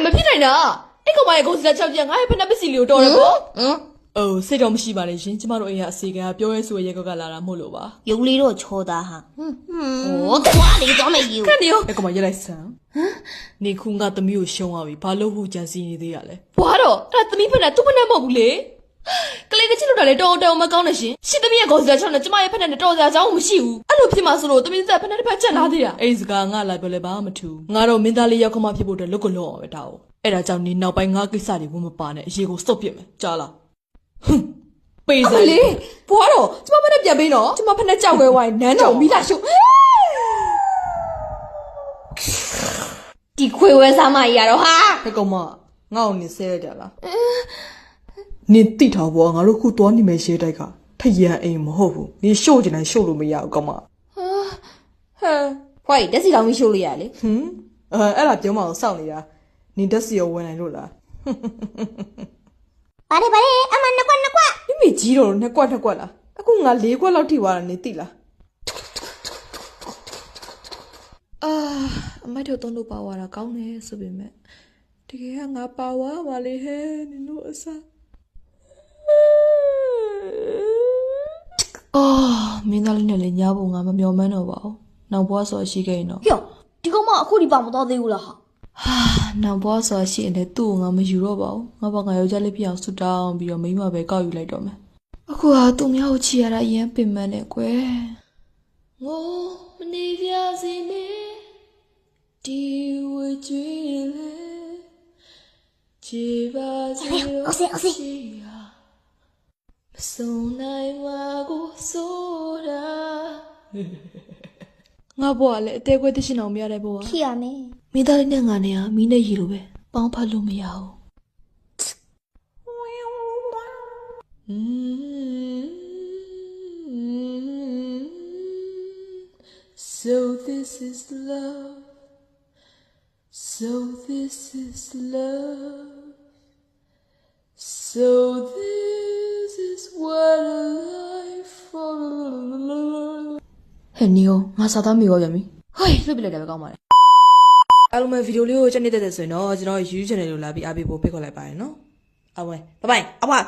မဖြစ်နိုင်တာအဲ့ကောင်မရဲ့ကိုစလက်6ကျန်ငါရဲ့ဖက်နှက်ပစ္စည်းလေးကိုတော်တယ်ပေါ့အိုးစိတ်တော့မရှိပါနဲ့ရှင်ကျမတို့အိမ်ကအစီကံပြောရဲဆိုရဲကောက်ကလာတာမဟုတ်လို့ပါ ရုပ်လေးတော့ချောသားဟာဟိုသွားလေသွားမယ်ယူ ခက်နေရောအဲ့ကောင်မရက်လိုက်စမ်းနေခုငါသမီးကိုရှုံးသွားပြီဘာလို့ဟုကြံစီနေသေးရလဲဘွားတော့အဲ့သမီးဖက်နှက်သူ့ဖက်နှက်မဟုတ်ဘူးလေကလေးကချစ်လို့တာလေတော်မကောင်းနေရှင်ရှစ်သမီးရဲ့ကိုစလက်6နဲ့ကျမရဲ့ဖက်နှက်နဲ့တော်စရာအကြောင်းမရှိဘူးအဲ့လိုဖြစ်မှဆိုလို့သမီးသက်ဖက်နှက်တစ်ဖက်ချက်လာသေးတာအဲ့ဒီစကားငါလာပြောလဲဘာမှမထူငါတော့မင်းသားလေးရောက်ခမဖြစ်ဖို့အတွက်လွတ်ကလွတ်အောင်ပဲဒါကိုအဲ့ဒါကြောင့်နေနောက်ပိုင်းငါကိစ္စတွေဝင်မပါနဲ့အရေးကိုစုပ်ပြစ်မယ်ကြားလားပေးစလေဘွားတော့ကျမဖက်နဲ့ပြန်ပေးနော်ကျမဖက်နဲ့ကြောက်ဝဲဝိုင်းနန်းတော်မိလာရှုဒီခွေဝဲစားမကြီးရတော့ဟာဟဲ့ကောင်မငါ့ကိုနေဆဲရကြလားနေတိထားဘောငါတို့ခုသွားနေမယ်ရှေးတိုက်ကဖယံအိမ်မဟုတ်ဘူးနေရှို့ကျင်တိုင်းရှို့လို့မရဘူးကောင်မဟဲဖွားတက်စီတောင်မရှို့လို့ရလေအဲ့ဒါပြောမအောင်စောင့်နေတာနေတက်စီရောဝင်နိုင်လို့လားပါလေအမနှစ်ကွက်မိမိကြီးတော့နှစ်ကွက်လားအခုငါ၄ကွက်လောက်ထိသွားတာနေသိလားအမိုက်တို့သုံးလို့ပါသွားတာကောင်းတယ်ဆိုပေမဲ့တကယ်ကငါပါသွားပါလေဟဲ့နင်တို့အစားမင်းသားလေးနဲ့လည်းညားဖို့ငါမမျှော်မှန်းတော့ပါဘူးနောက်ဘွားဆိုရှိခဲ့ရင်တော့ဟေ့ဒီကောင်မအခုဒီပါမတော့သေးဘူးလားဟာနောက်ဘွားဆိုရှိရင်လည်းသူ့ကိုငါမယူတော့ပါဘူးငါဘာငါယောက်ျားလေးဖြစ်အောင်ဆူတောင်းပြီးတော့မိမပဲကောက်ယူလိုက်တော့မယ်အခုဟာသူများကိုချီရတာအရင်ပင်ပန်းနေကွယ်ငိုမနေပြစီနဲ့ဒီဝကြွေးလေချီပါစေရှိရာမဆုံးနိုင်မှာကိုဆိုတာငါဘွားလည်းအသေးခွဲသိရှင်အောင်မရတဲ့ဘွားဖြစ်ရမယ်မိသားလေးနဲ့ငါနဲ့မီးနဲ့ရီလိုပဲပေါင်းဖတ်လို့မရဘူး So this is love So this is love So this is what a life for ဟဲ့နီယိုငါစားသားမိရောပြန်ပြီဟေးလွတ်ပြလိုက်တယ်ပဲကောင်းပါလေအားလုံးပဲဗီဒီယိုလေးကိုချက်နေတဲ့ဆိုရင်တော့ကျွန်တော် YouTube channel ကိုလာပြီးအားပေးဖို့ဖိတ်ခေါ်လိုက်ပါရနော်အဝဲဘိုင်ဘိုင်အဝါ